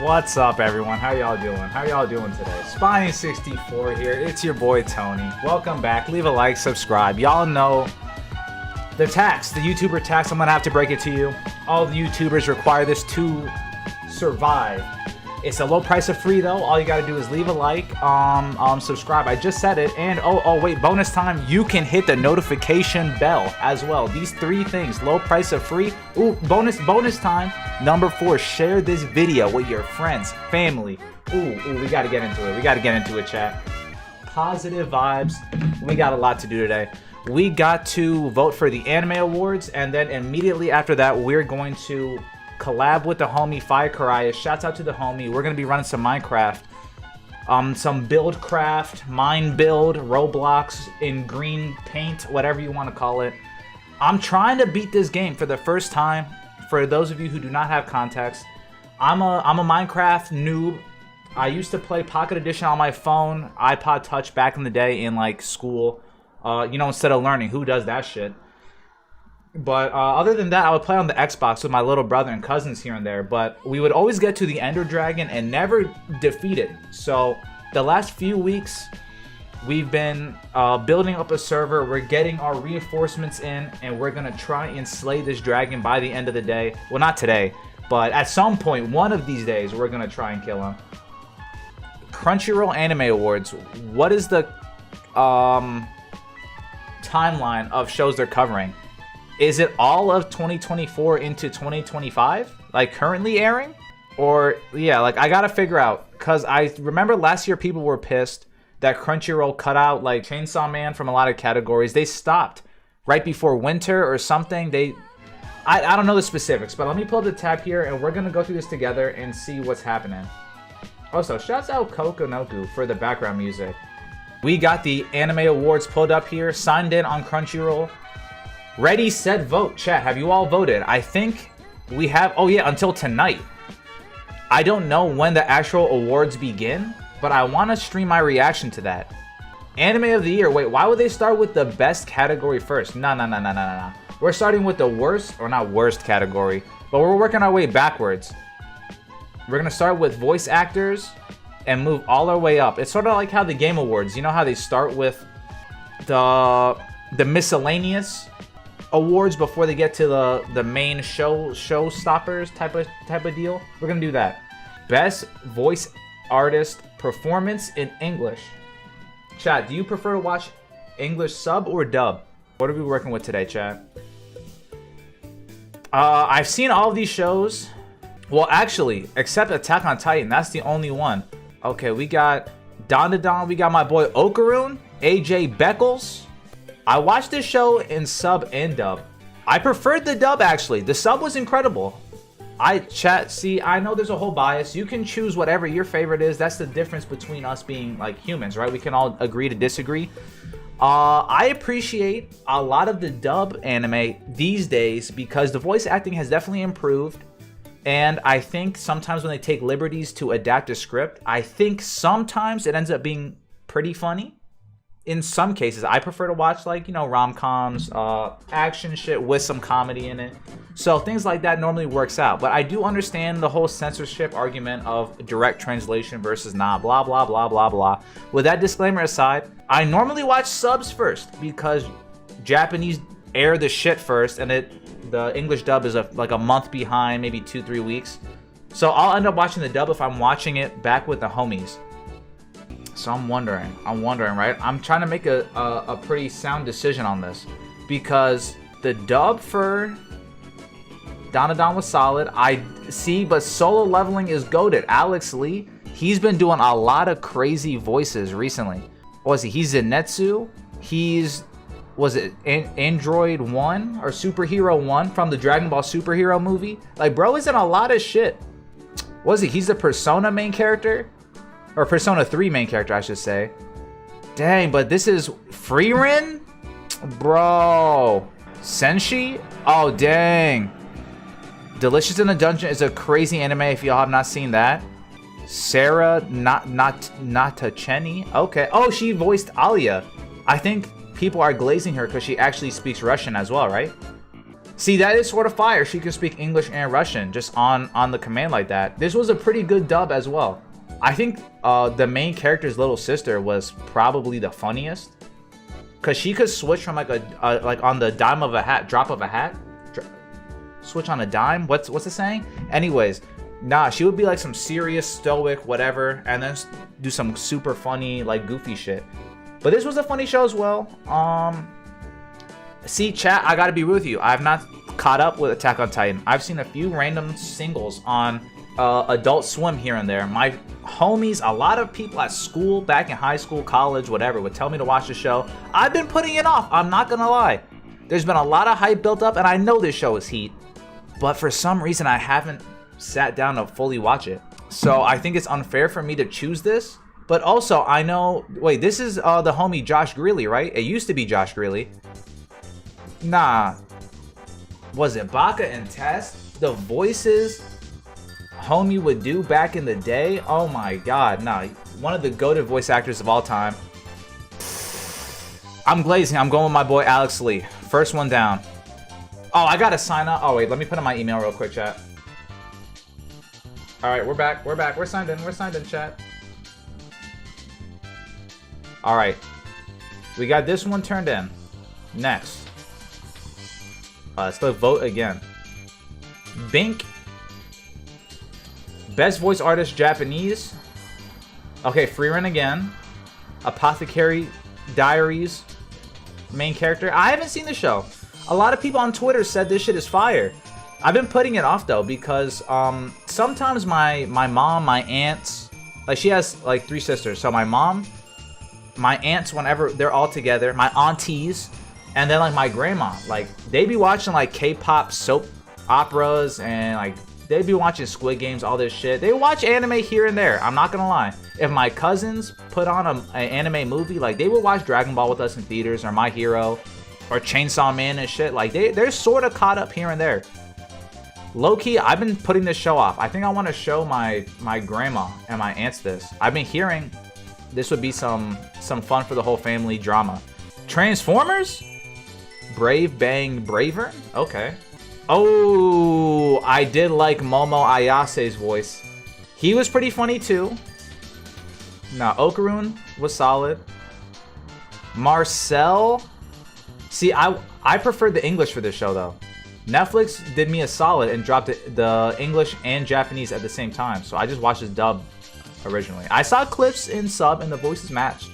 What's up, everyone? How y'all doing? How y'all doing today? Spine64 here. It's your boy Tony. Welcome back. Leave a like, subscribe. Y'all know the tax, the YouTuber tax. I'm gonna have to break it to you. All the YouTubers require this to survive. It's a low price of free though. All you gotta do is leave a like, subscribe. I just said it, and oh wait, bonus time. You can hit the notification bell as well. These three things: low price of free. Ooh, bonus time. Number 4, share this video with your friends, family. Ooh, we gotta get into it. We gotta get into it, chat. Positive vibes. We got a lot to do today. We got to vote for the anime awards, and then immediately after that, we're going to collab with the homie Fire Karaya. Shouts out to the homie. We're gonna be running some Minecraft, some buildcraft, mine build, Roblox in green paint, whatever you want to call it. I'm trying to beat this game for the first time. For those of you who do not have context, I'm a Minecraft noob. I used to play Pocket Edition on my phone, iPod Touch back in the day in like school. Instead of learning, who does that shit? But other than that, I would play on the Xbox with my little brother and cousins here and there. But we would always get to the Ender Dragon and never defeat it. So the last few weeks, we've been building up a server. We're getting our reinforcements in, and we're going to try and slay this dragon by the end of the day. Well, not today, but at some point, one of these days, we're going to try and kill him. Crunchyroll Anime Awards. What is the timeline of shows they're covering? Is it all of 2024 into 2025? Like currently airing? Or, yeah, like I gotta figure out. Because I remember last year people were pissed that Crunchyroll cut out like Chainsaw Man from a lot of categories. They stopped right before winter or something. I don't know the specifics, but let me pull up the tab here and we're gonna go through this together and see what's happening. Also, shouts out Kokonoku for the background music. We got the anime awards pulled up here, signed in on Crunchyroll. Ready, set, vote. Chat, have you all voted? I think we have. Oh yeah, until tonight. I don't know when the actual awards begin, but I want to stream my reaction to that. Anime of the year. Wait, why would they start with the best category first? No. We're starting with the worst, or not worst category, but we're working our way backwards. We're going to start with voice actors and move all our way up. It's sort of like how the Game Awards, you know how they start with the miscellaneous awards before they get to the main showstoppers type of deal. We're gonna do that. Best voice artist performance in English. Chat, do you prefer to watch English sub or dub? What are we working with today, chat? I've seen all of these shows. Well, actually, except Attack on Titan, that's the only one. Okay, we got Don. We got my boy Okarun, AJ Beckles. I watched this show in sub and dub. I preferred the dub, actually. The sub was incredible. See, I know there's a whole bias. You can choose whatever your favorite is. That's the difference between us being like humans, right? We can all agree to disagree. I appreciate a lot of the dub anime these days because the voice acting has definitely improved. And I think sometimes when they take liberties to adapt a script, I think sometimes it ends up being pretty funny. In some cases, I prefer to watch like, rom-coms, action shit with some comedy in it. So things like that normally works out. But I do understand the whole censorship argument of direct translation versus not, blah, blah, blah, blah, blah. With that disclaimer aside, I normally watch subs first because Japanese air the shit first and the English dub is like a month behind, maybe 2-3 weeks. So I'll end up watching the dub if I'm watching it back with the homies. So I'm wondering, right? I'm trying to make a pretty sound decision on this because the dub for Don was solid. I see, but Solo Leveling is goated. Alex Lee, he's been doing a lot of crazy voices recently. What was he? He's Zenitsu. Was it Android 1 or Superhero 1 from the Dragon Ball Superhero movie? Like, bro is in a lot of shit. Was he? He's the Persona main character? Or Persona 3 main character, I should say. Dang, but this is Frieren? Bro. Senshi? Oh, dang. Delicious in the Dungeon is a crazy anime if y'all have not seen that. Sarah Natacheni? Okay. Oh, she voiced Alia. I think people are glazing her because she actually speaks Russian as well, right? See, that is sort of fire. She can speak English and Russian just on the command like that. This was a pretty good dub as well. I think the main character's little sister was probably the funniest, cause she could switch from like like on the dime of a hat, drop of a hat, switch on a dime. What's the saying? Anyways, nah, she would be like some serious, stoic, whatever, and then do some super funny, like goofy shit. But this was a funny show as well. See, chat, I gotta be with you. I have not caught up with Attack on Titan. I've seen a few random singles on Adult Swim here and there. My homies, a lot of people at school, back in high school, college, whatever, would tell me to watch the show. I've been putting it off. I'm not gonna lie. There's been a lot of hype built up, and I know this show is heat. But for some reason, I haven't sat down to fully watch it. So I think it's unfair for me to choose this. But also, I know... Wait, this is the homie Josh Greeley, right? It used to be Josh Greeley. Nah. Was it Baka and Tess? The voices homie would do back in the day? Oh my god, nah. One of the goated voice actors of all time. I'm glazing. I'm going with my boy Alex Lee. First one down. Oh, I gotta sign up. Oh wait, let me put in my email real quick, chat. Alright, we're back. We're back. We're signed in. We're signed in, chat. Alright. We got this one turned in. Next. Let's vote again. Bink. Best voice artist, Japanese. Okay, Freerun again. Apothecary Diaries. Main character. I haven't seen the show. A lot of people on Twitter said this shit is fire. I've been putting it off though because sometimes my mom, my aunts, like she has like 3 sisters. So my mom, my aunts, whenever they're all together, my aunties, and then like my grandma, like they be watching like K-pop soap operas and like they be watching Squid Games, all this shit. They watch anime here and there. I'm not gonna lie. If my cousins put on an anime movie, like they would watch Dragon Ball with us in theaters or My Hero or Chainsaw Man and shit. Like they're sort of caught up here and there. Low-key, I've been putting this show off. I think I want to show my grandma and my aunts this. I've been hearing this would be some fun for the whole family drama. Transformers? Brave Bang Braver? Okay. Oh, I did like Momo Ayase's voice. He was pretty funny too. Now, Okarun was solid. Marcel? See, I preferred the English for this show though. Netflix did me a solid and dropped the English and Japanese at the same time. So I just watched this dub originally. I saw clips in sub and the voices matched.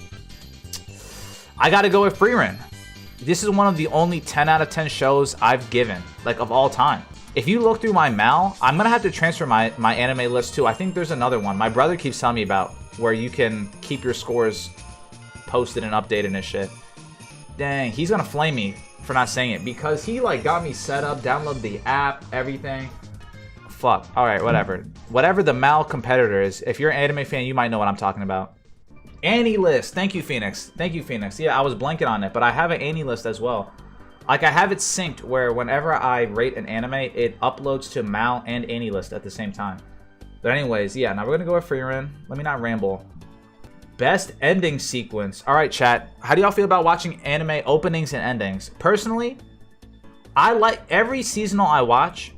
I gotta go with Freerun. This is one of the only 10 out of 10 shows I've given, like of all time. If you look through my mal, I'm gonna have to transfer my anime list too. I think there's another one. My brother keeps telling me about where you can keep your scores posted and updated and shit. Dang, he's gonna flame me for not saying it because he like got me set up, download the app, everything. Fuck. Alright, whatever. Whatever the mal competitor is, if you're an anime fan, you might know what I'm talking about. Annie list. Thank you, Phoenix. Thank you, Phoenix. Yeah, I was blanking on it, but I have an Annie list as well. Like, I have it synced where whenever I rate an anime, it uploads to Mal and Annie list at the same time. But anyways, yeah, now we're gonna go with Freerun. Let me not ramble. Best ending sequence. Alright, chat. How do y'all feel about watching anime openings and endings? Personally, I like every seasonal I watch.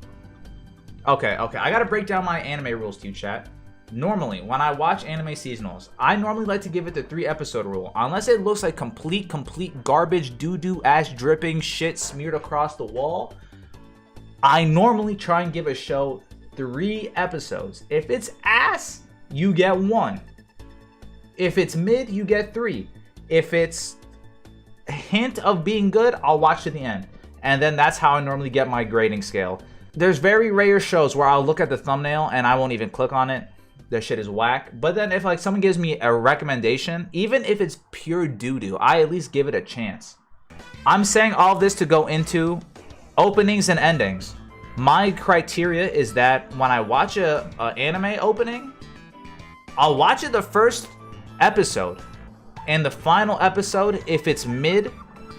Okay. I gotta break down my anime rules to you, chat. Normally, when I watch anime seasonals, I normally like to give it the 3-episode rule. Unless it looks like complete garbage, doo-doo, ash dripping shit smeared across the wall, I normally try and give a show 3 episodes. If it's ass, you get 1. If it's mid, you get 3. If it's a hint of being good, I'll watch to the end. And then that's how I normally get my grading scale. There's very rare shows where I'll look at the thumbnail and I won't even click on it. That shit is whack. But then if like someone gives me a recommendation, even if it's pure doo-doo, I at least give it a chance. I'm saying all of this to go into openings and endings. My criteria is that when I watch a anime opening, I'll watch it the first episode. And the final episode, if it's mid,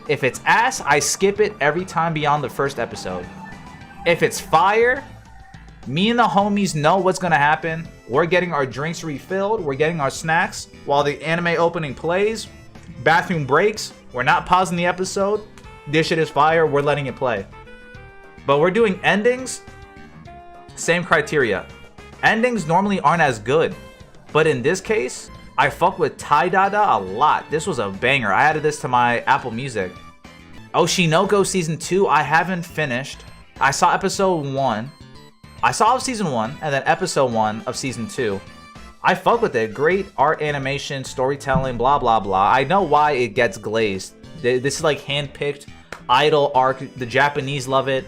if it's ass, I skip it every time beyond the first episode. If it's fire, me and the homies know what's gonna happen. We're getting our drinks refilled. We're getting our snacks while the anime opening plays. Bathroom breaks. We're not pausing the episode. This shit is fire. We're letting it play. But we're doing endings. Same criteria. Endings normally aren't as good. But in this case, I fuck with Tai Dada a lot. This was a banger. I added this to my Apple Music. Oshinoko Season 2, I haven't finished. I saw Episode 1. I saw Season 1 and then Episode 1 of Season 2. I fuck with it. Great art, animation, storytelling, blah, blah, blah. I know why it gets glazed. This is like hand-picked idol arc. The Japanese love it.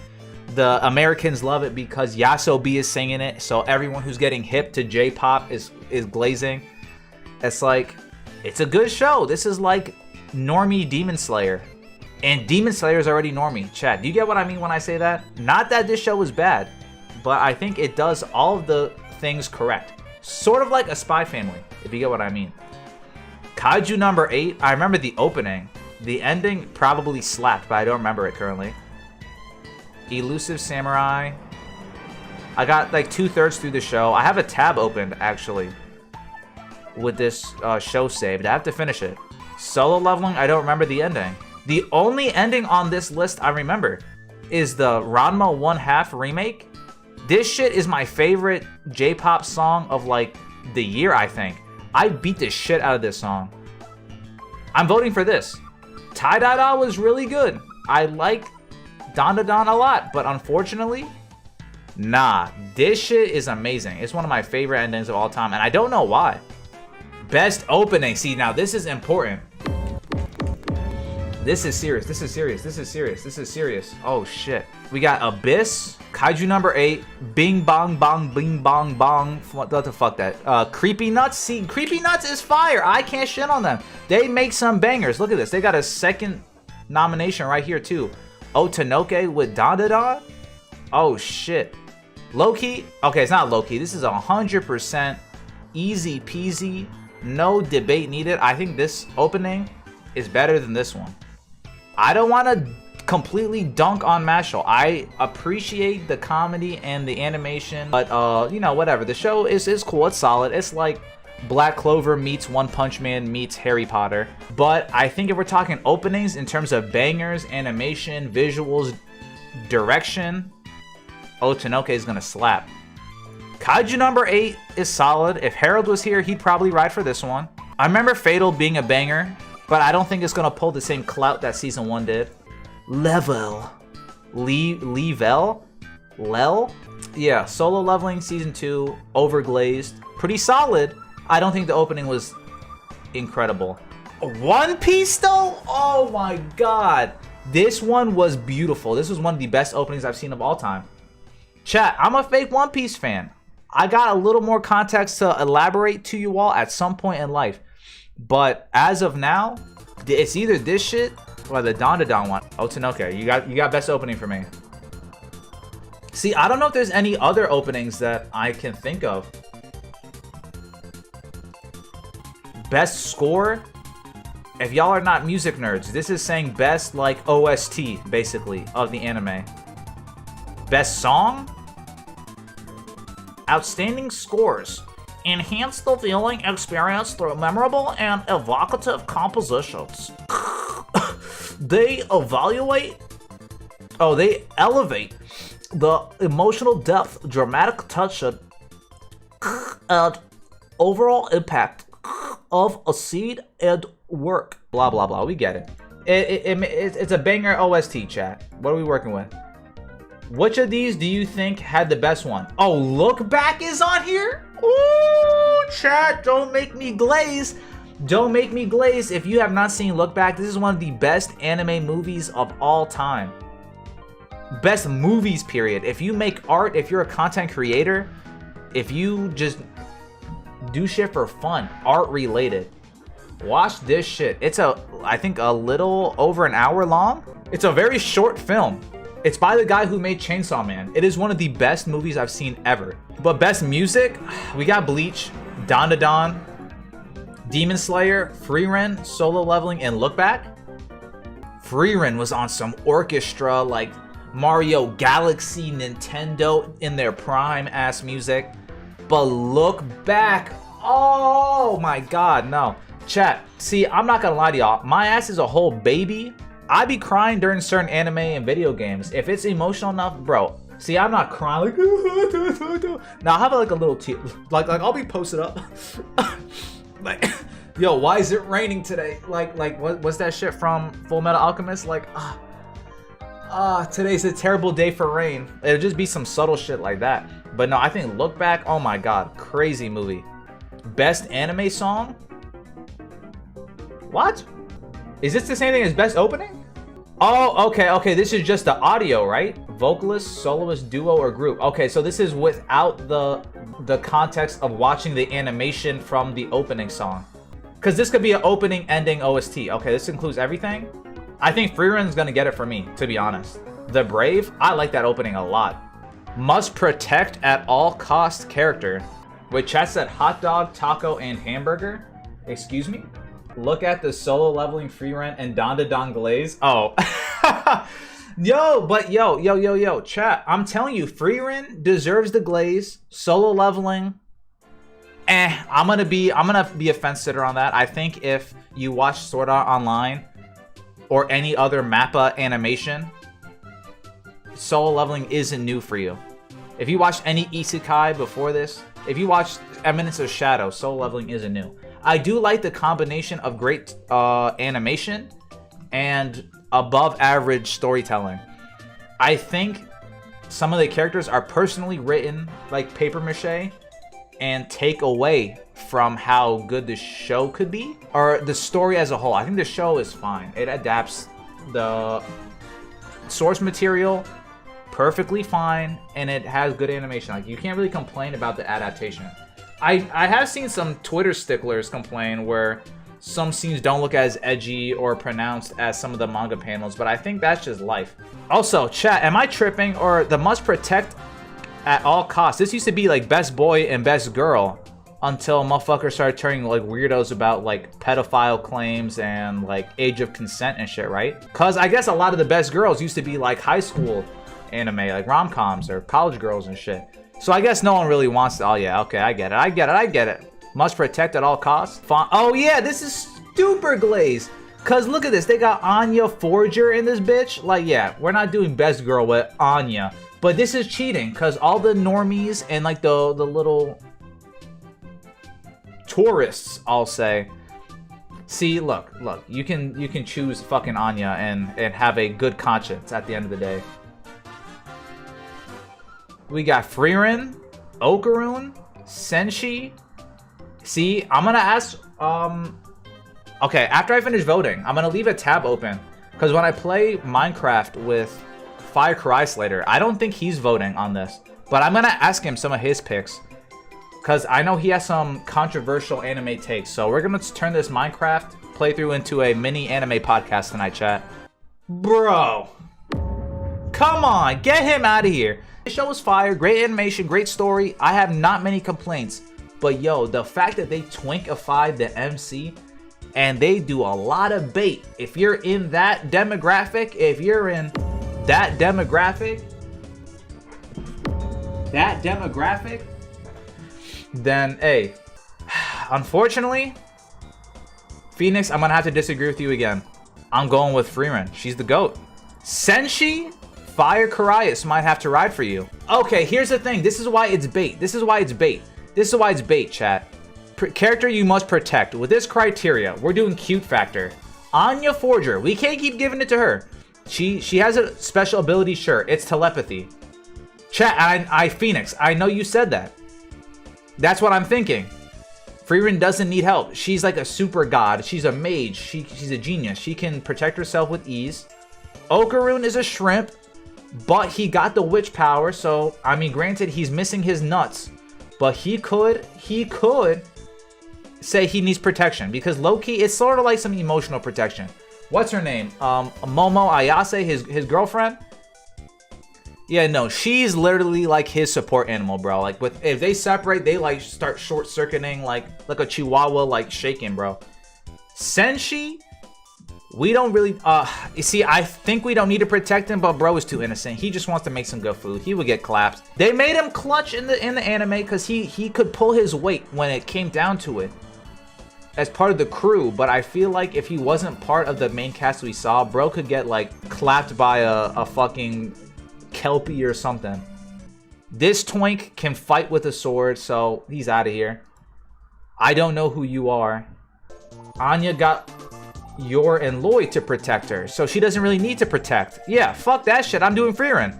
The Americans love it because Yasobi is singing it. So everyone who's getting hip to J-pop is glazing. It's like, it's a good show. This is like normie Demon Slayer. And Demon Slayer is already normie. Chat, do you get what I mean when I say that? Not that this show is bad, but I think it does all of the things correct. Sort of like a Spy Family, if you get what I mean. Kaiju number 8, I remember the opening. The ending probably slapped, but I don't remember it currently. Elusive Samurai. I got like 2/3 through the show. I have a tab opened, actually, with this show saved. I have to finish it. Solo Leveling, I don't remember the ending. The only ending on this list I remember is the Ranma 1/2 remake. This shit is my favorite J-pop song of like the year, I think. I beat the shit out of this song. I'm voting for this. Tai Dada was really good. I like Dan Da Dan a lot, but unfortunately, nah. This shit is amazing. It's one of my favorite endings of all time, and I don't know why. Best opening. See, now this is important. This is serious. This is serious. This is serious. This is serious. Oh shit. We got Abyss, Kaiju number 8, Bing Bong Bong Bing Bong Bong. What the fuck that? Creepy Nuts. See, Creepy Nuts is fire. I can't shit on them. They make some bangers. Look at this. They got a second nomination right here too. Otanoke with Dan Da Dan. Oh shit. Low-key. Okay, it's not low-key. This is 100% easy peasy. No debate needed. I think this opening is better than this one. I don't want to completely dunk on Mashal. I appreciate the comedy and the animation, but you know, whatever. The show is cool. It's solid. It's like Black Clover meets One Punch Man meets Harry Potter. But I think if we're talking openings in terms of bangers, animation, visuals, direction, Otanoke is gonna slap. Kaiju number 8 is solid. If Harold was here, he'd probably ride for this one. I remember Fatal being a banger, but I don't think it's gonna pull the same clout that season 1 did. Level. Level? Lel? Yeah, Solo Leveling season 2, overglazed. Pretty solid. I don't think the opening was incredible. One Piece though? Oh my god. This one was beautiful. This was one of the best openings I've seen of all time. Chat, I'm a fake One Piece fan. I got a little more context to elaborate to you all at some point in life. But as of now, it's either this shit or the Dan Da Dan one. Otanoke, you got best opening for me. See, I don't know if there's any other openings that I can think of. Best score? If y'all are not music nerds, this is saying best like OST, basically, of the anime. Best song? Outstanding scores. Enhance the viewing experience through memorable and evocative compositions. They elevate the emotional depth, dramatic touch, and overall impact of a seed and work. Blah, blah, blah. We get it. It's a banger OST, chat. What are we working with? Which of these do you think had the best one? Oh, Look Back is on here? Ooh, chat, don't make me glaze. Don't make me glaze. If you have not seen Look Back, this is one of the best anime movies of all time. Best movies, period. If you make art, if you're a content creator, if you just do shit for fun, art related, watch this shit. It's I think a little over an hour long. It's a very short film. It's by the guy who made Chainsaw Man. It is one of the best movies I've seen ever. But best music, we got Bleach, Dan Da Dan, Demon Slayer, Frieren, Solo Leveling, and Look Back. Frieren was on some orchestra like Mario Galaxy, Nintendo in their prime ass music. But Look Back, oh my god, no. Chat, see, I'm not gonna lie to y'all. My ass is a whole baby I be crying during certain anime and video games. If it's emotional enough, bro. See, I'm not crying like now. I have like a little tear, like I'll be posted up, like, yo, why is it raining today? Like what's that shit from Full Metal Alchemist? Like, today's a terrible day for rain. It'll just be some subtle shit like that. But no, I think Look Back, oh my god, crazy movie. Best anime song? What? Is this the same thing as best opening? Oh, okay, this is just the audio, right? Vocalist, soloist, duo, or group. Okay, so this is without the context of watching the animation from the opening song. Because this could be an opening, ending, OST. Okay, this includes everything. I think Freerun's gonna get it for me, to be honest. The Brave, I like that opening a lot. Must protect at all cost character. Wait, chat said hot dog, taco, and hamburger? Excuse me? Look at the solo leveling Freerun and Don Glaze. Oh. Yo, chat. I'm telling you, Freerun deserves the glaze. Solo leveling. I'm gonna be a fence sitter on that. I think if you watch Sword Art Online or any other Mappa animation, solo leveling isn't new for you. If you watched any Isekai before this, if you watched Eminence of Shadow, solo leveling isn't new. I do like the combination of great animation and above average storytelling. I think some of the characters are personally written like paper mache and take away from how good the show could be, or the story as a whole. I think the show is fine. It adapts the source material perfectly fine, and it has good animation. Like, you can't really complain about the adaptation. I have seen some Twitter sticklers complain where some scenes don't look as edgy or pronounced as some of the manga panels, but I think that's just life. Also, chat, am I tripping, or the must protect at all costs? This used to be like best boy and best girl until motherfuckers started turning like weirdos about like pedophile claims and like age of consent and shit, right? Cause I guess a lot of the best girls used to be like high school anime, like rom-coms or college girls and shit. So I guess no one really wants to. Oh yeah, okay, I get it. Must protect at all costs. Oh yeah, this is super glazed. Cause look at this, they got Anya Forger in this bitch. Like, yeah, we're not doing best girl with Anya, but this is cheating. Cause all the normies and like the little tourists, I'll say. See, look, you can choose fucking Anya and have a good conscience at the end of the day. We got Freerun, Okarun, Senshi. See, I'm gonna ask, okay, after I finish voting, I'm gonna leave a tab open. Because when I play Minecraft with Fire Cry Slater, I don't think he's voting on this. But I'm gonna ask him some of his picks. Because I know he has some controversial anime takes. So we're gonna turn this Minecraft playthrough into a mini anime podcast tonight, chat. Bro. Come on, get him out of here. The show was fire, great animation, great story. I have not many complaints. But yo, the fact that they twinkified the MC and they do a lot of bait. If you're in that demographic, then hey, unfortunately, Phoenix, I'm gonna have to disagree with you again. I'm going with Freerun. She's the GOAT. Senshi, Fire Carius might have to ride for you. Okay, here's the thing. This is why it's bait. This is why it's bait, chat. Character you must protect. With this criteria, we're doing cute factor. Anya Forger. We can't keep giving it to her. She has a special ability, sure. It's telepathy. Chat, I Phoenix, I know you said that. That's what I'm thinking. Freerun doesn't need help. She's like a super god. She's a mage. She's a genius. She can protect herself with ease. Okarun is a shrimp, but he got the witch power, so I mean, granted, he's missing his nuts, but he could say he needs protection, because low-key, it's sort of like some emotional protection. What's her name? Momo Ayase, his girlfriend? Yeah, no, she's literally like his support animal, bro. Like, if they separate, they like start short-circuiting like a chihuahua, like shaking, bro. Senshi, we don't really, you see, I think we don't need to protect him, but bro is too innocent. He just wants to make some good food. He would get clapped. They made him clutch in the anime because he could pull his weight when it came down to it. as part of the crew, but I feel like if he wasn't part of the main cast we saw, bro could get like clapped by a fucking Kelpie or something. This twink can fight with a sword, so he's out of here. I don't know who you are. Anya got Yor and Lloyd to protect her, so she doesn't really need to protect. Yeah, fuck that shit. I'm doing Freerin.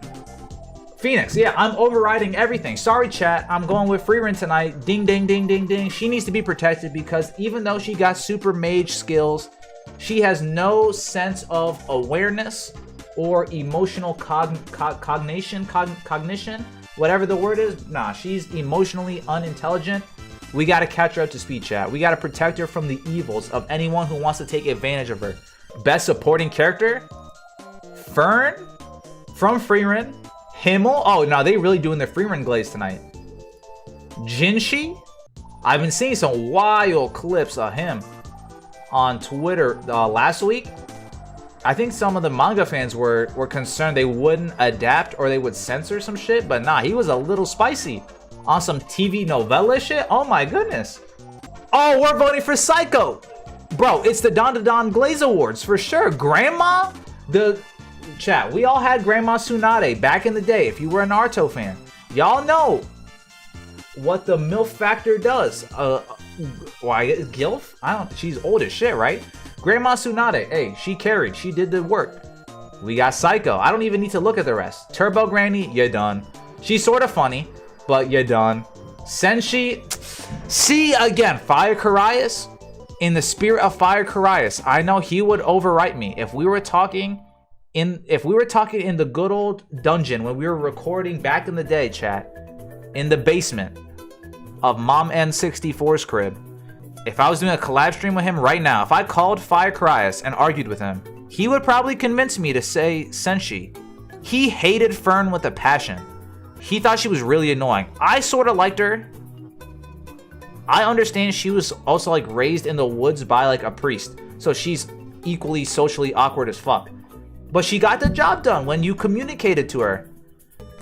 Phoenix, yeah, I'm overriding everything. Sorry, chat. I'm going with Freerin tonight. Ding, ding, ding, ding, ding. She needs to be protected because even though she got super mage skills, she has no sense of awareness or emotional cognition, whatever the word is. Nah, she's emotionally unintelligent. We gotta catch her up to speed, chat. We gotta protect her from the evils of anyone who wants to take advantage of her. Best supporting character? Fern? From Freerin? Himmel? Oh, no, they really doing the Freerin glaze tonight. Jinshi? I've been seeing some wild clips of him on Twitter last week. I think some of the manga fans were concerned they wouldn't adapt or they would censor some shit, but nah, he was a little spicy on some TV novella shit. Oh my goodness. Oh, we're voting for Psycho. Bro, it's the Don to Don Glaze Awards for sure. Grandma? Chat, we all had Grandma Tsunade back in the day. If you were a Naruto fan, y'all know what the MILF factor does. Why, Gilf? She's old as shit, right? Grandma Tsunade, hey, she carried. She did the work. We got Psycho. I don't even need to look at the rest. Turbo Granny, you're done. She's sort of funny, but you're done. Senshi, see again, Fire Carias. In the spirit of Fire Carias, I know he would overwrite me if we were talking in the good old dungeon when we were recording back in the day, chat, in the basement of Mom N64's crib. If I was doing a collab stream with him right now, if I called Fire Carias and argued with him, he would probably convince me to say Senshi. He hated Fern with a passion. He thought she was really annoying. I sort of liked her. I understand she was also like raised in the woods by like a priest, so she's equally socially awkward as fuck. But she got the job done when you communicated to her.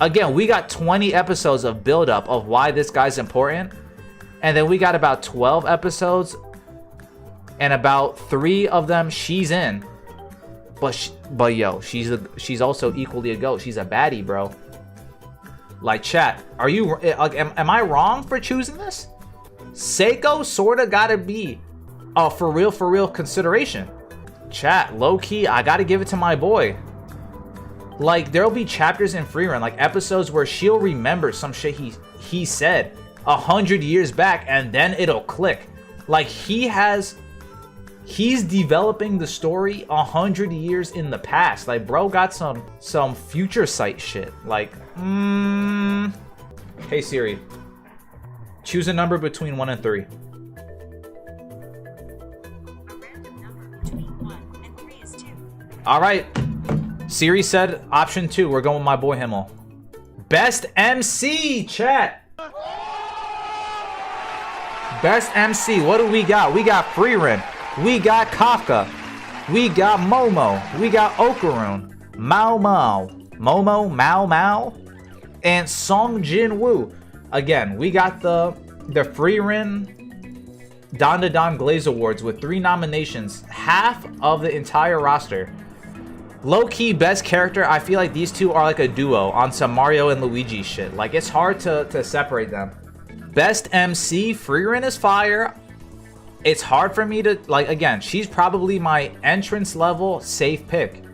Again, we got 20 episodes of build-up of why this guy's important. And then we got about 12 episodes. And about 3 of them she's in. But yo, she's also equally a goat. She's a baddie, bro. Like, chat, are you... like, am I wrong for choosing this? Seiko sorta gotta be a for real consideration. Chat, low-key, I gotta give it to my boy. Like, there'll be chapters in Freerun, like episodes where she'll remember some shit he said 100 years back, and then it'll click. Like, he's developing the story 100 years in the past. Like, bro got some future sight shit. Like, Hey Siri, choose a number between 1 and 3. All right, Siri said option 2. We're going with my boy Himmel. Best MC, chat. Best MC. What do we got? We got Freerin. We got Kafka. We got Momo. We got Okarun. Momo, and Song Jin Woo. Again, we got the Freerin Don to Don Glaze Awards with 3 nominations, half of the entire roster. Low-key best character, I feel like these two are like a duo on some Mario and Luigi shit. Like, it's hard to separate them. Best MC, Freerin is fire. It's hard for me to, like, again, she's probably my entrance level safe pick.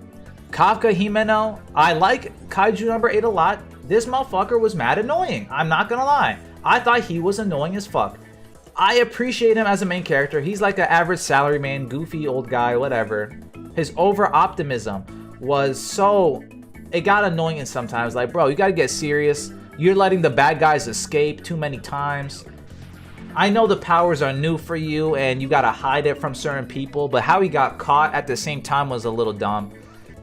Kafka Himeno, I like Kaiju number 8 a lot. This motherfucker was mad annoying, I'm not gonna lie. I thought he was annoying as fuck. I appreciate him as a main character. He's like an average salaryman, goofy old guy, whatever. His over-optimism was so... it got annoying sometimes. Like, bro, you gotta get serious. You're letting the bad guys escape too many times. I know the powers are new for you and you gotta hide it from certain people, but how he got caught at the same time was a little dumb.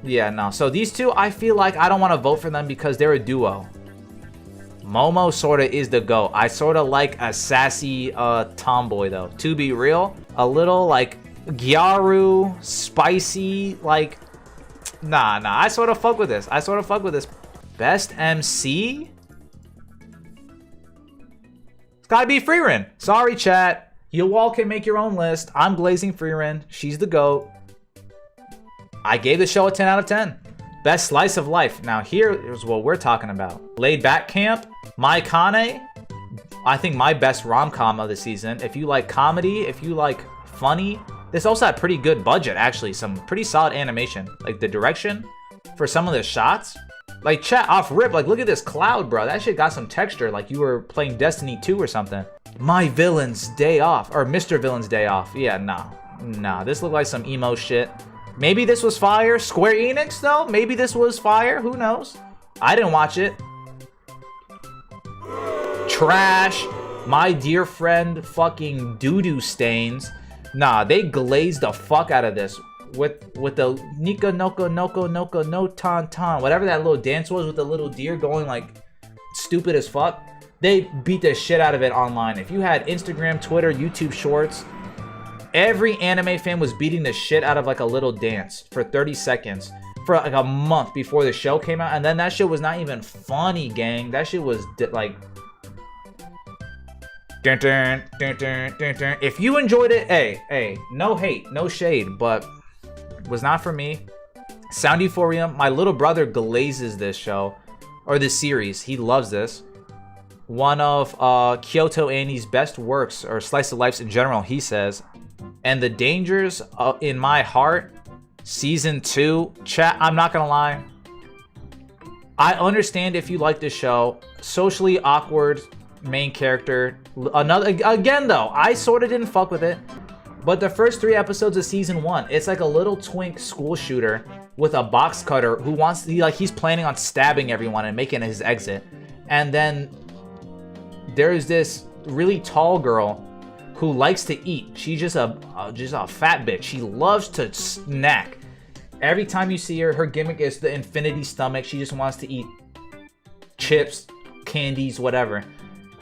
Yeah, no. So these two, I feel like I don't want to vote for them because they're a duo. Momo sorta is the GOAT. I sorta like a sassy tomboy though. To be real, a little like Gyaru, spicy, like... Nah, I sorta fuck with this. Best MC? It's gotta be Freerin. Sorry, chat. You all can make your own list. I'm glazing Frieren. She's the GOAT. I gave the show a 10 out of 10. Best slice of life. Now here's what we're talking about. Laid Back Camp, My Kane. I think my best rom-com of the season. If you like comedy, if you like funny, this also had pretty good budget, actually. Some pretty solid animation. Like the direction for some of the shots. Like chat off rip, like look at this cloud, bro. That shit got some texture, like you were playing Destiny 2 or something. My Villain's Day Off, or Mr. Villain's Day Off. Yeah, nah, this looked like some emo shit. Maybe this was fire. Square Enix though? Maybe this was fire, who knows? I didn't watch it. Trash. My Dear Friend fucking doo-doo stains. Nah, they glazed the fuck out of this. With the Nika Noko Noko Noko no Tan Tan, whatever that little dance was with the little deer going like stupid as fuck. They beat the shit out of it online. If you had Instagram, Twitter, YouTube Shorts, every anime fan was beating the shit out of like a little dance for 30 seconds for like a month before the show came out. And then that shit was not even funny, gang. That shit was like... Dun, dun, dun, dun, dun, dun. If you enjoyed it, hey, no hate, no shade, but was not for me. Sound Euphoria. My little brother glazes this show, or this series. He loves this. One of Kyoto Annie's best works, or slice of lives in general, he says. And The Dangers in My Heart, season 2. Chat, I'm not gonna lie. I understand if you like this show. Socially awkward main character. Again though, I sort of didn't fuck with it. But the first 3 episodes of season 1, it's like a little twink school shooter with a box cutter who wants to, he's planning on stabbing everyone and making his exit. And then there's this really tall girl who likes to eat. She's just a fat bitch. She loves to snack. Every time you see her, her gimmick is the infinity stomach. She just wants to eat chips, candies, whatever.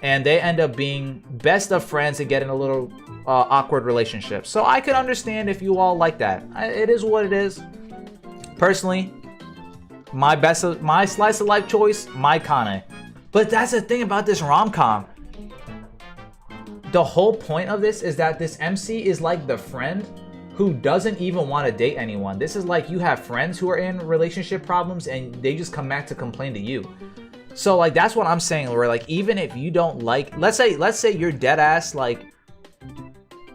And they end up being best of friends and get in a little awkward relationship. So I could understand if you all like that. It is what it is. Personally, my slice of life choice, My Kane. But that's the thing about this rom-com. The whole point of this is that this MC is like the friend who doesn't even want to date anyone. This is like you have friends who are in relationship problems and they just come back to complain to you. So like that's what I'm saying, where like even if you don't like, let's say you're dead ass, like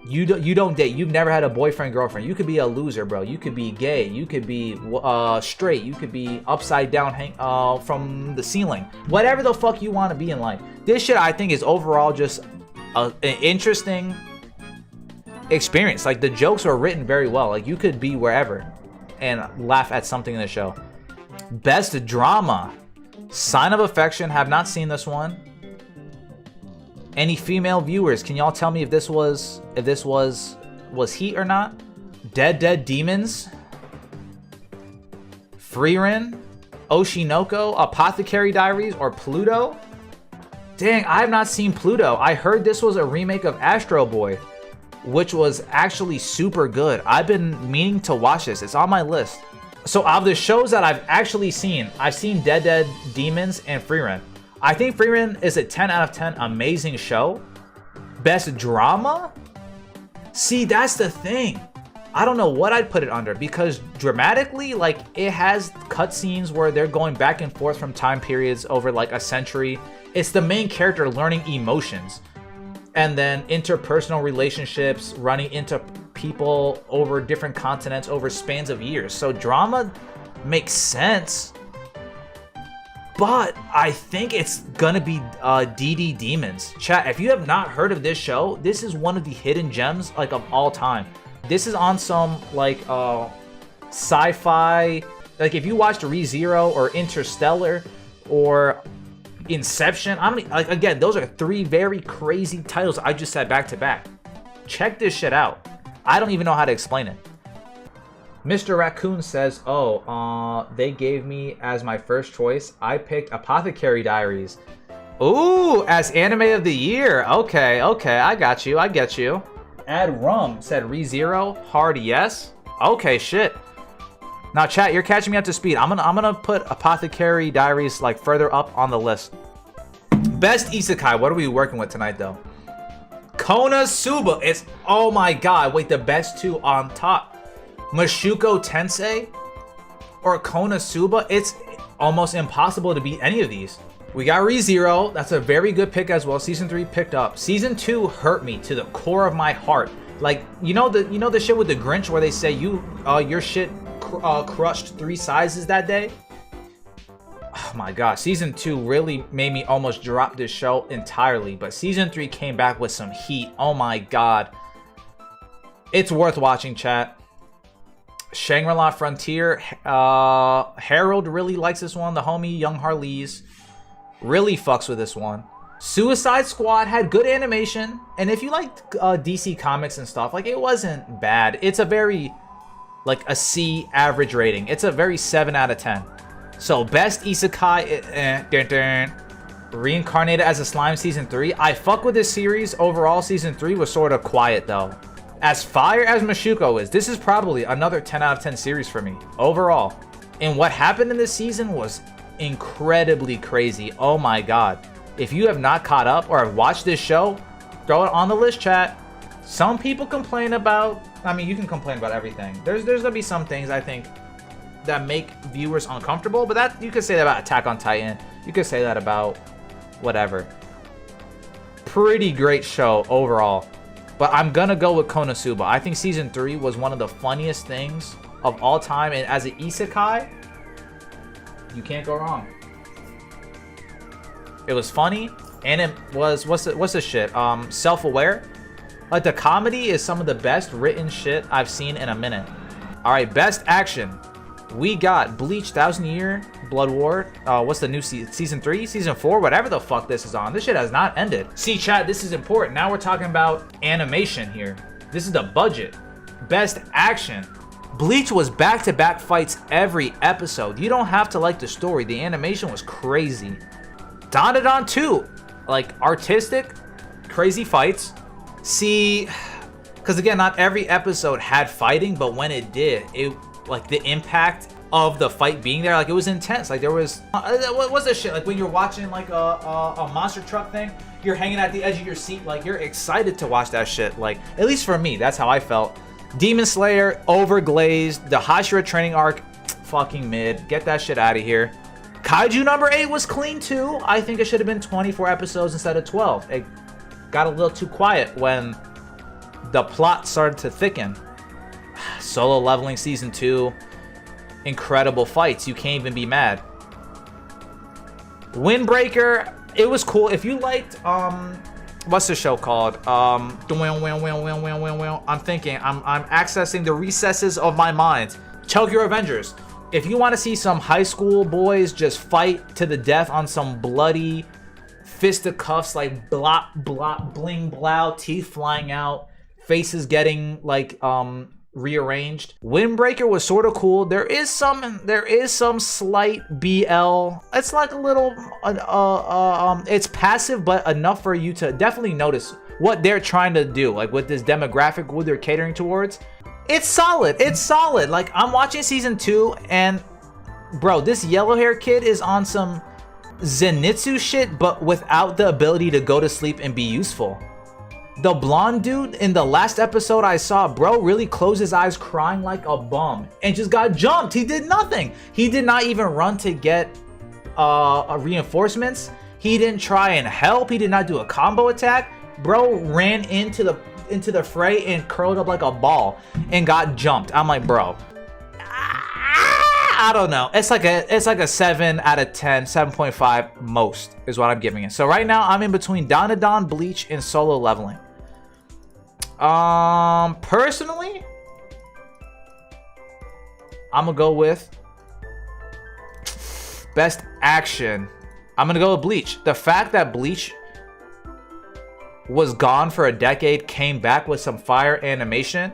you don't date, you've never had a boyfriend, girlfriend. You could be a loser, bro. You could be gay, you could be straight, you could be upside down from the ceiling. Whatever the fuck you want to be in life. This shit I think is overall just an interesting experience. Like the jokes are written very well. Like you could be wherever and laugh at something in the show. Best drama. Sign of Affection. Have not seen this one. Any female viewers, can y'all tell me if this was heat or not? Dead Demons, Frieren, Oshinoko, Apothecary Diaries, or Pluto? Dang, I have not seen Pluto. I heard this was a remake of Astro Boy, which was actually super good. I've been meaning to watch this. It's on my list. So of the shows that I've actually seen, I've seen Dead Demons and Frieren. I think Frieren is a 10 out of 10 amazing show. Best drama? See, that's the thing. I don't know what I'd put it under, because dramatically, like, it has cutscenes where they're going back and forth from time periods over like a century. It's the main character learning emotions. And then interpersonal relationships, running into people over different continents over spans of years. So drama makes sense. But I think it's gonna be DD Demons. Chat, if you have not heard of this show, this is one of the hidden gems like of all time. This is on some like sci-fi, like if you watched ReZero or Interstellar or Inception, I don't like, again, those are 3 very crazy titles I just said back to back. Check this shit out. I don't even know how to explain it. Mr. Raccoon says, they gave me as my first choice. I picked Apothecary Diaries. Ooh, as anime of the year. Okay, I got you, I get you. Add Rum said ReZero, hard yes. Okay, shit. Now chat, you're catching me up to speed. I'm gonna put Apothecary Diaries like further up on the list. Best Isekai, what are we working with tonight though? Konosuba. It's, oh my god. Wait, the best two on top. Mushoku Tensei or Konosuba. It's almost impossible to beat any of these. We got ReZero. That's a very good pick as well. Season 3 picked up. Season 2 hurt me to the core of my heart. Like, you know the shit with the Grinch where they say your shit crushed 3 sizes that day? Oh my god, season 2 really made me almost drop this show entirely, but season 3 came back with some heat. Oh my god. It's worth watching, chat. Shangri-La Frontier. Harold really likes this one. The homie Young Harleys really fucks with this one. Suicide Squad had good animation, and if you liked DC Comics and stuff, like, it wasn't bad. It's a very, like, a C average rating. It's a very 7 out of 10. So, best isekai, Reincarnated as a Slime Season 3. I fuck with this series. Overall, Season 3 was sort of quiet, though. As fire as Mushoku is, this is probably another 10 out of 10 series for me, overall. And what happened in this season was incredibly crazy. Oh my god. If you have not caught up or have watched this show, throw it on the list, chat. Some people complain about, I mean, you can complain about everything. There's gonna be some things, I think, that make viewers uncomfortable, but that you could say that about Attack on Titan. You could say that about whatever. Pretty great show overall. But I'm gonna go with Konosuba. I think season 3 was one of the funniest things of all time, and as an isekai, you can't go wrong. It was funny, and it was what's the shit? Self-aware. Like, the comedy is some of the best written shit I've seen in a minute. All right, best action. We got Bleach, 1,000 Year Blood War. What's the new season 3? Season 4? Whatever the fuck this is on. This shit has not ended. See, chat, this is important. Now we're talking about animation here. This is the budget. Best action. Bleach was back-to-back fights every episode. You don't have to like the story. The animation was crazy. Dandadan 2. Like, artistic, crazy fights. See, because again, not every episode had fighting, but when it did, like, the impact of the fight being there, like, it was intense. Like, there was what's this shit, like when you're watching like a monster truck thing, you're hanging at the edge of your seat, like, you're excited to watch that shit. Like, at least for me, that's how I felt. Demon Slayer, overglazed. The Hashira training arc, fucking mid. Get that shit out of here. Kaiju number 8 was clean too. I think it should have been 24 episodes instead of 12. It got a little too quiet when the plot started to thicken. Solo Leveling season 2, incredible fights. You can't even be mad. Windbreaker, it was cool. If you liked what's the show called? I'm thinking. I'm accessing the recesses of my mind. Tokyo Avengers. If you want to see some high school boys just fight to the death on some bloody fisticuffs, like blop blop bling blow, teeth flying out, faces getting like rearranged. Windbreaker was sort of cool. There is some slight BL. It's like a little it's passive, but enough for you to definitely notice what they're trying to do, like with this demographic, who they're catering towards. It's solid. It's solid. Like, I'm watching season 2, and bro, this yellow hair kid is on some Zenitsu shit, but without the ability to go to sleep and be useful. The blonde dude in the last episode I saw, bro, really closed his eyes crying like a bum and just got jumped. He did nothing. He did not even run to get reinforcements. He didn't try and help. He did not do a combo attack. Bro ran into the fray and curled up like a ball and got jumped. I'm like, bro, I don't know. It's like a 7 out of 10, 7.5 most is what I'm giving it. So right now I'm in between Dandadan, Bleach, and Solo Leveling. Personally, I'm gonna go with best action. I'm gonna go with Bleach. The fact that Bleach was gone for a decade, came back with some fire animation,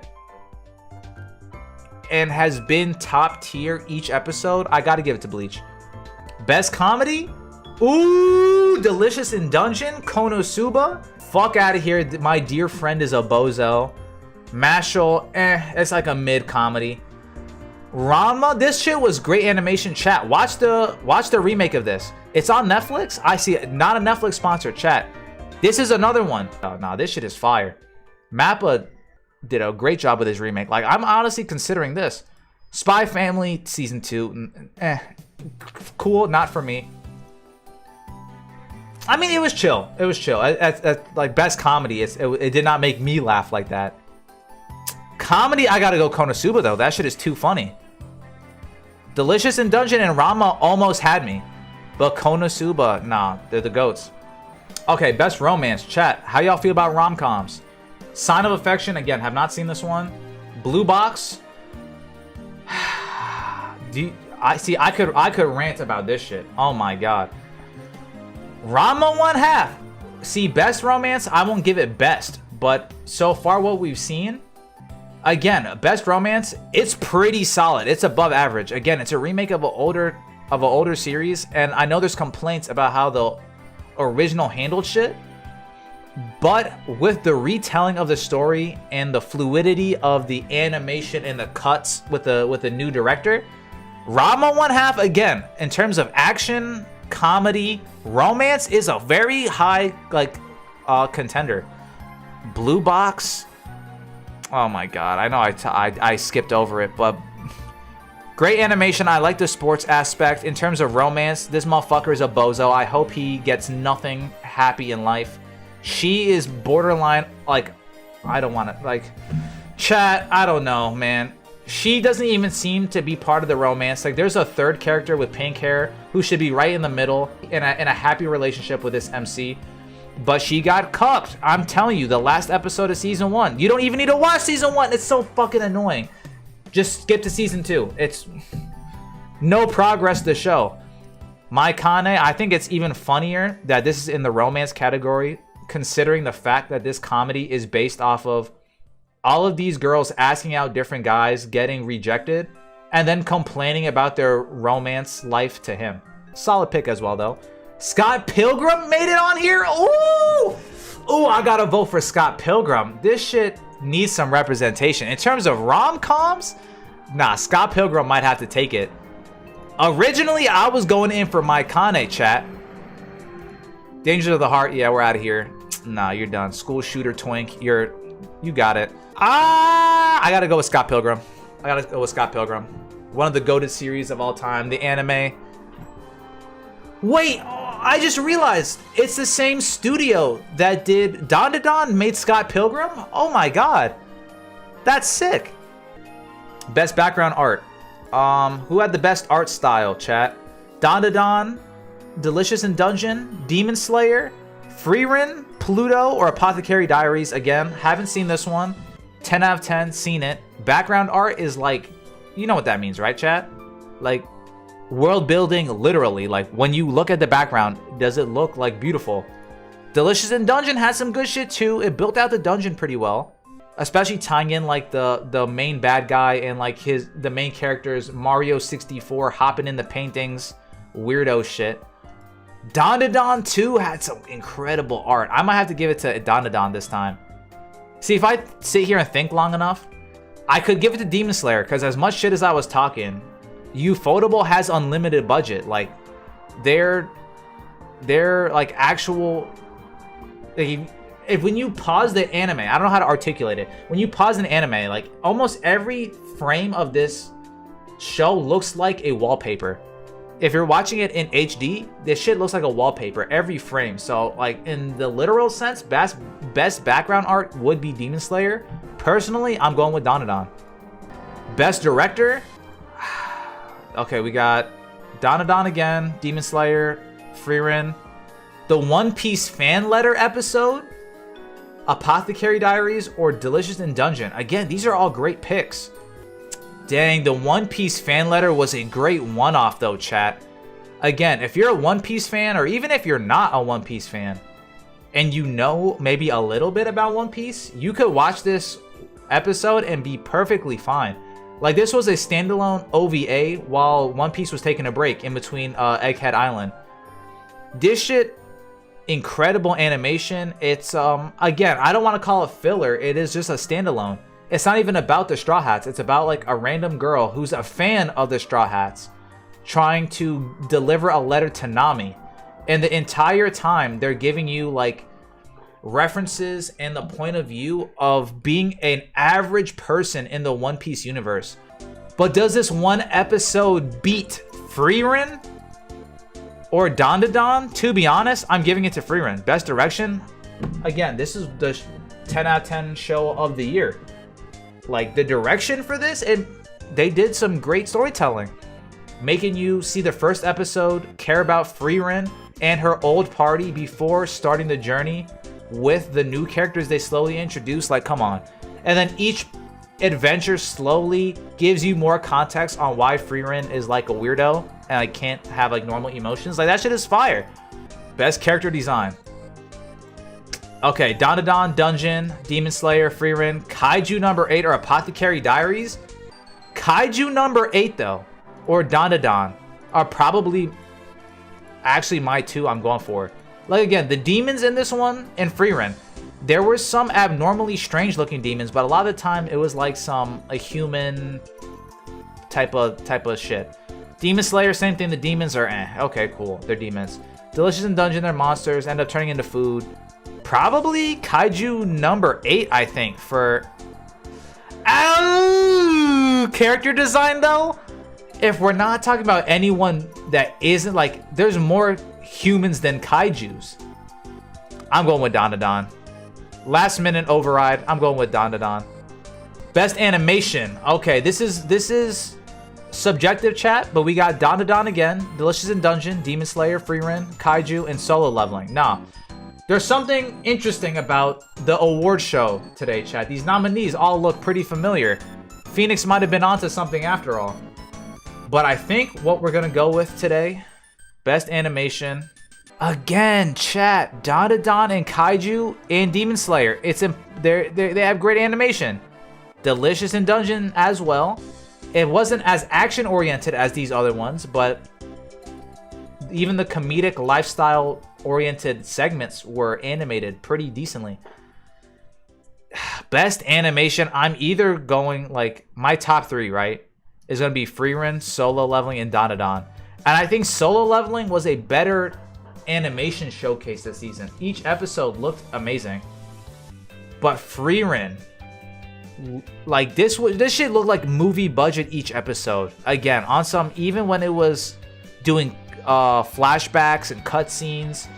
and has been top tier each episode, I gotta give it to Bleach. Best comedy? Ooh, Delicious in Dungeon, Konosuba. Fuck out of here, My Dear Friend is a Bozo. Mashal, it's like a mid comedy. Ranma, this shit was great animation. Chat, watch the remake of this. It's on Netflix. I see it. Not a Netflix sponsor. Chat, This is another one. Oh, nah, this shit is fire. Mappa did a great job with his remake. Like, I'm honestly considering this. Spy Family Season 2. Cool, not for me. I mean, it was chill. It was chill. Like, best comedy, it did not make me laugh like that. Comedy, I gotta go Konosuba, though. That shit is too funny. Delicious in Dungeon and Ranma almost had me. But Konosuba, nah, they're the GOATs. Okay, best romance. Chat, how y'all feel about rom-coms? Sign of Affection, again, have not seen this one. Blue Box. I could rant about this shit. Oh my god. Ranma 1/2. See, best romance, I won't give it best. But so far what we've seen, again, best romance, it's pretty solid. It's above average. Again, it's a remake of an older series, and I know there's complaints about how the original handled shit, but with the retelling of the story and the fluidity of the animation and the cuts with the new director, Ranma 1/2, again, in terms of action, comedy, romance, is a very high contender. Blue Box, oh my god, I know I skipped over it, but great animation. I like the sports aspect. In terms of romance, this motherfucker is a bozo. I hope he gets nothing happy in life. She is borderline, like, I don't want to, like, chat, I don't know, man. She doesn't even seem to be part of the romance. Like, there's a third character with pink hair who should be right in the middle in a happy relationship with this MC. But she got cucked. I'm telling you, the last episode of season 1. You don't even need to watch season 1. It's so fucking annoying. Just skip to season 2. It's no progress to show. My Kane, I think it's even funnier that this is in the romance category, considering the fact that this comedy is based off of all of these girls asking out different guys, getting rejected, and then complaining about their romance life to him. Solid pick as well, though. Scott Pilgrim made it on here. Ooh! Ooh, I gotta vote for Scott Pilgrim. This shit needs some representation. In terms of rom-coms, nah, Scott Pilgrim might have to take it. Originally, I was going in for my Kane, chat. Danger of the Heart, yeah, we're out of here. Nah, you're done. School Shooter Twink, you got it. I gotta go with Scott Pilgrim. I gotta go with Scott Pilgrim. One of the GOATed series of all time, the anime. Wait, I just realized it's the same studio that did Don made Scott Pilgrim? Oh my god. That's sick. Best background art. Who had the best art style, chat? Don, Delicious in Dungeon, Demon Slayer, Frieren, Pluto, or Apothecary Diaries. Again, haven't seen this one. 10 out of 10, seen it. Background art is like, you know what that means, right, chat? Like, world building, literally. Like, when you look at the background, does it look like beautiful? Delicious in Dungeon has some good shit too. It built out the dungeon pretty well, especially tying in like the main bad guy and like the main characters, Mario 64 hopping in the paintings, weirdo shit. Don 2 had some incredible art. I might have to give it to Don this time. See, if I sit here and think long enough, I could give it to Demon Slayer, because as much shit as I was talking, Ufotable has unlimited budget. Like, they're like actual. If when you pause the anime, I don't know how to articulate it. When you pause an anime, like almost every frame of this show looks like a wallpaper. If you're watching it in HD, this shit looks like a wallpaper every frame. So, like, in the literal sense, best background art would be Demon Slayer. Personally, I'm going with Don. Best director. Okay, we got Don again, Demon Slayer, Frieren. The One Piece fan letter episode, Apothecary Diaries, or Delicious in Dungeon. Again, these are all great picks. Dang, the One Piece fan letter was a great one-off though, chat. Again, if you're a One Piece fan, or even if you're not a One Piece fan, and you know maybe a little bit about One Piece, you could watch this episode and be perfectly fine. Like, this was a standalone OVA while One Piece was taking a break in between Egghead Island. This shit, incredible animation. It's, again, I don't want to call it filler. It is just a standalone. It's not even about the Straw Hats. It's about, like, a random girl who's a fan of the Straw Hats trying to deliver a letter to Nami. And the entire time, they're giving you, like, references and the point of view of being an average person in the One Piece universe. But does this one episode beat Frieren or Dandadan? To be honest, I'm giving it to Frieren. Best direction? Again, this is the 10 out of 10 show of the year. Like, the direction for this, they did some great storytelling. Making you see the first episode, care about Frieren and her old party before starting the journey with the new characters they slowly introduce. Like, come on. And then each adventure slowly gives you more context on why Frieren is like a weirdo and I can't have like normal emotions. Like, that shit is fire. Best character design. Okay, Dandadan, Dungeon, Demon Slayer, Frieren, Kaiju number 8 or Apothecary Diaries. Kaiju number 8 though, or Dandadan, are probably actually my two I'm going for. Like, again, the demons in this one and Frieren, there were some abnormally strange looking demons, but a lot of the time it was like a human type of shit. Demon Slayer, same thing. The demons are okay, cool. They're demons. Delicious in Dungeon, they're monsters, end up turning into food. Probably Kaiju number 8, I think, for character design though. If we're not talking about anyone that isn't like, there's more humans than Kaijus. I'm going with Dandadan. Last minute override. I'm going with Dandadan. Best animation. Okay, this is subjective, chat, but we got Dandadan again, Delicious in Dungeon, Demon Slayer, Frieren, Kaiju, and Solo Leveling. Nah, there's something interesting about the award show today, chat. These nominees all look pretty familiar. Phoenix might have been onto something after all. But I think what we're gonna go with today, best animation. Again, chat, Dandadan and Kaiju and Demon Slayer. They have great animation. Delicious in Dungeon as well. It wasn't as action oriented as these other ones, but even the comedic lifestyle oriented segments were animated pretty decently. Best animation, I'm either going like my top 3, right? Is going to be Frieren, Solo Leveling, and Dandadan. And I think Solo Leveling was a better animation showcase this season. Each episode looked amazing. But Frieren, like this shit looked like movie budget each episode. Again, on some, even when it was doing flashbacks and cutscenes,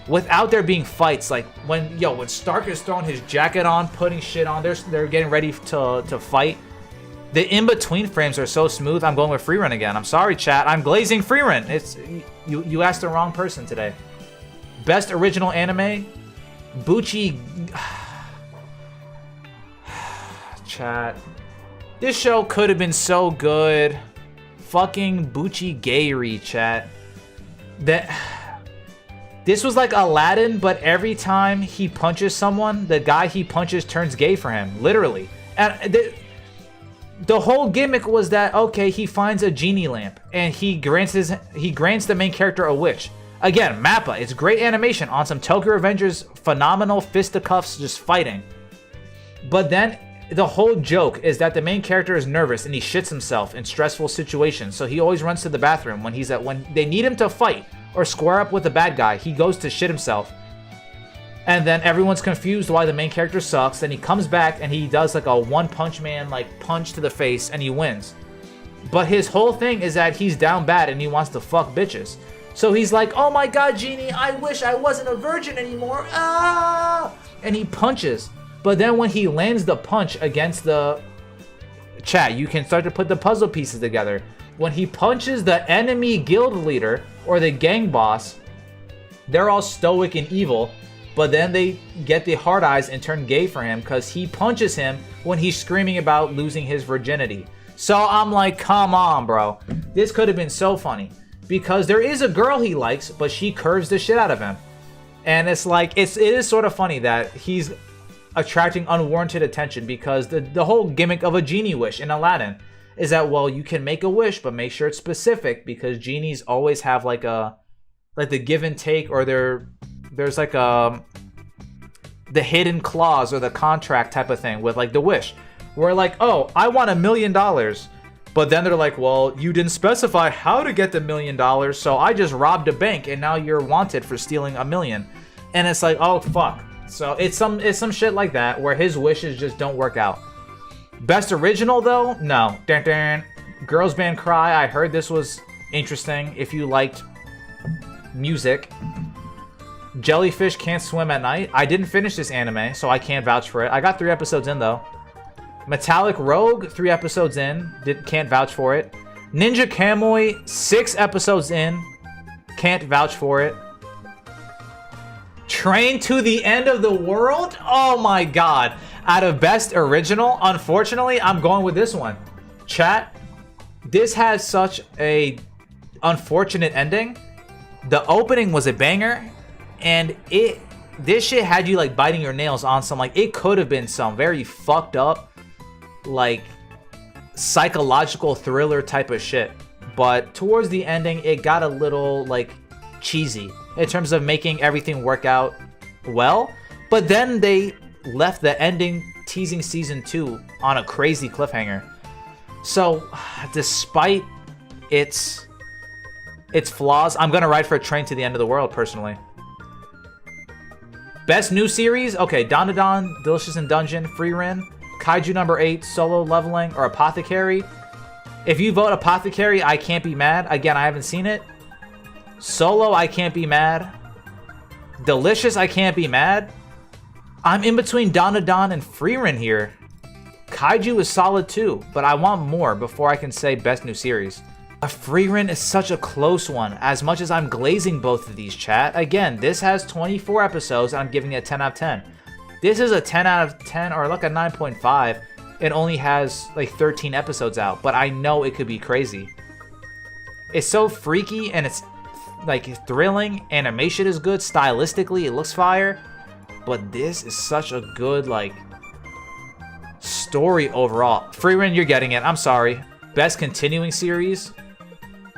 without there being fights. Like when Stark is throwing his jacket on, putting shit on, they're getting ready to fight. The in-between frames are so smooth. I'm going with Frieren again. I'm sorry, chat. I'm glazing Frieren. It's you asked the wrong person today. Best original anime, Buchi. Chat. This show could have been so good. Fucking Buchi Gayri, chat. This was like Aladdin, but every time he punches someone, the guy he punches turns gay for him, literally. And the whole gimmick was that, okay, he finds a genie lamp and he grants the main character a wish. Again, Mappa, it's great animation on some Tokyo Revengers, phenomenal fisticuffs just fighting. But then the whole joke is that the main character is nervous and he shits himself in stressful situations. So he always runs to the bathroom when they need him to fight or square up with a bad guy. He goes to shit himself. And then everyone's confused why the main character sucks. Then he comes back and he does like a One Punch Man like punch to the face and he wins. But his whole thing is that he's down bad and he wants to fuck bitches. So he's like, oh my god, Genie, I wish I wasn't a virgin anymore. Ah! And he punches. But then when he lands the punch against the chat, you can start to put the puzzle pieces together. When he punches the enemy guild leader or the gang boss, they're all stoic and evil. But then they get the hard eyes and turn gay for him because he punches him when he's screaming about losing his virginity. So I'm like, come on, bro. This could have been so funny. Because there is a girl he likes, but she curves the shit out of him. And it's like, it is sort of funny that he's attracting unwarranted attention because the whole gimmick of a genie wish in Aladdin is that, well, you can make a wish, but make sure it's specific because genies always have like the give and take, or there's like the hidden clause or the contract type of thing with like the wish. Where like, oh, I want $1 million. But then they're like, well, you didn't specify how to get the $1 million, so I just robbed a bank and now you're wanted for stealing $1 million. And it's like, oh, fuck. So it's some shit like that where his wishes just don't work out. Best original though? No. Dun, dun. Girls Band Cry. I heard this was interesting if you liked music. Jellyfish Can't Swim at Night. I didn't finish this anime, so I can't vouch for it. I got 3 episodes in though. Metallic Rogue, 3 episodes in. Can't vouch for it. Ninja Kamui, 6 episodes in. Can't vouch for it. Train to the End of the World? Oh my god. Out of best original, unfortunately, I'm going with this one. Chat, this has such a unfortunate ending. The opening was a banger, and this shit had you like biting your nails on some, like, it could have been some very fucked up, like, psychological thriller type of shit. But towards the ending, it got a little like cheesy in terms of making everything work out well. But then they left the ending teasing season 2 on a crazy cliffhanger. So despite its flaws, I'm gonna ride for a Train to the End of the World personally. Best new series? Okay, Dandadan, Delicious in Dungeon, Frieren, Kaiju number 8, Solo Leveling, or Apothecary. If you vote Apothecary, I can't be mad. Again, I haven't seen it. Solo, I can't be mad. Delicious, I can't be mad. I'm in between Dandadan and Frieren here. Kaiju is solid too, but I want more before I can say best new series. Frieren is such a close one, as much as I'm glazing both of these, chat. Again, this has 24 episodes, and I'm giving it a 10 out of 10. This is a 10 out of 10, or like a 9.5. It only has like 13 episodes out, but I know it could be crazy. It's so freaky, and it's like thrilling. Animation is good, stylistically it looks fire, but this is such a good like story overall. Frieren, you're getting it. I'm sorry. Best continuing series: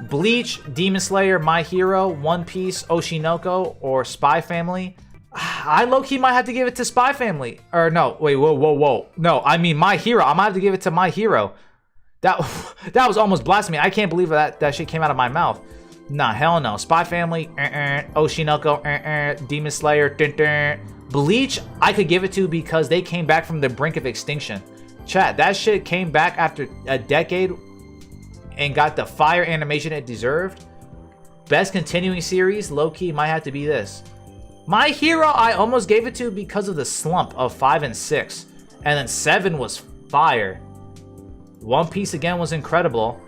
Bleach, Demon Slayer, My Hero, One Piece, Oshinoko, or Spy Family. I low-key might have to give it to Spy Family. Or no, wait, whoa. No, I mean My Hero. I might have to give it to My Hero. That was almost blasphemy. I can't believe that shit came out of my mouth. Nah, hell no. Spy Family, Oshinoko, Demon Slayer, Bleach, I could give it to because they came back from the brink of extinction. Chat, that shit came back after a decade and got the fire animation it deserved. Best continuing series, low-key, might have to be this. My Hero, I almost gave it to because of the slump of 5 and 6. And then 7 was fire. One Piece again was incredible.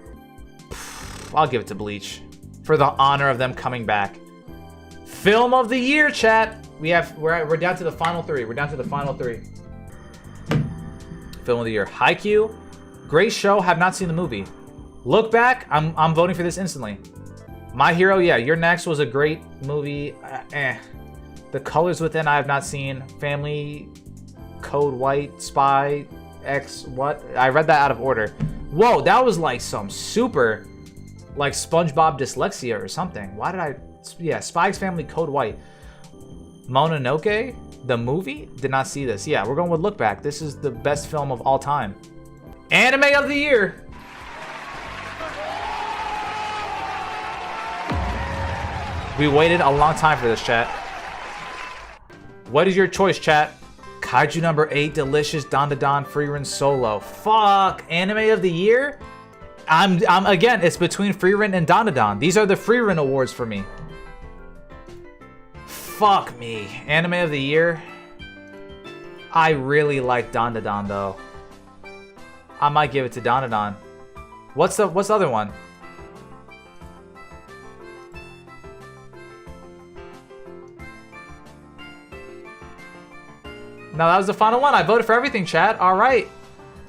I'll give it to Bleach for the honor of them coming back. Film of the year, chat. We're down to the final 3. We're down to the final 3. Film of the year. Haikyuu, great show. Have not seen the movie. Look Back, I'm voting for this instantly. My Hero, yeah, Your Next was a great movie. The Colors Within, I have not seen. Family, Code White, Spy, X, what? I read that out of order. Whoa, that was like some super, like SpongeBob dyslexia or something. Why did I? Yeah, Spy X Family, Code White. Mononoke, the movie? Did not see this. Yeah, we're going with Look Back. This is the best film of all time. Anime of the year. We waited a long time for this, chat. What is your choice, chat? Kaiju number 8, Delicious, Dandadan, Frieren, Solo. Fuck, anime of the year? I'm again, it's between Frieren and Dandadan. These are the Frieren awards for me. Fuck me. Anime of the year? I really like Dandadan though. I might give it to Dandadan. What's the other one? No, that was the final one. I voted for everything, chat. All right.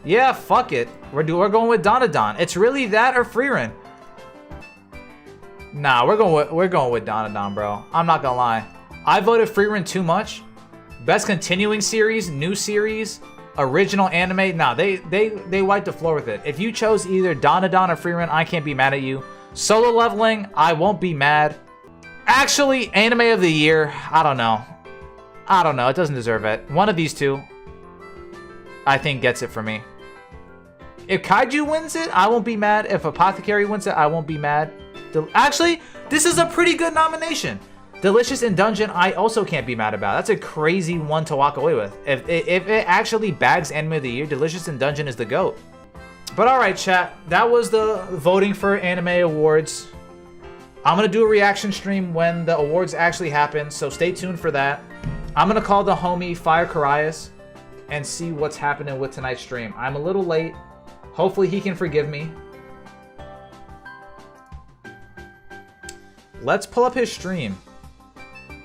Yeah, fuck it. We're going with Dandadan. It's really that or Frieren. Nah, we're going with Dandadan, bro. I'm not gonna lie. I voted Frieren too much. Best continuing series, new series, original anime. Nah, they wiped the floor with it. If you chose either Dandadan or Frieren, I can't be mad at you. Solo Leveling, I won't be mad. Actually, anime of the year, I don't know. It doesn't deserve it. One of these two, I think, gets it for me. If Kaiju wins it, I won't be mad. If Apothecary wins it, I won't be mad. Actually, this is a pretty good nomination. Delicious in Dungeon, I also can't be mad about. That's a crazy one to walk away with. If it actually bags Anime of the Year, Delicious in Dungeon is the GOAT. But alright, chat. That was the voting for Anime Awards. I'm going to do a reaction stream when the awards actually happen, so stay tuned for that. I'm going to call the homie Fire Carias and see what's happening with tonight's stream. I'm a little late. Hopefully he can forgive me. Let's pull up his stream.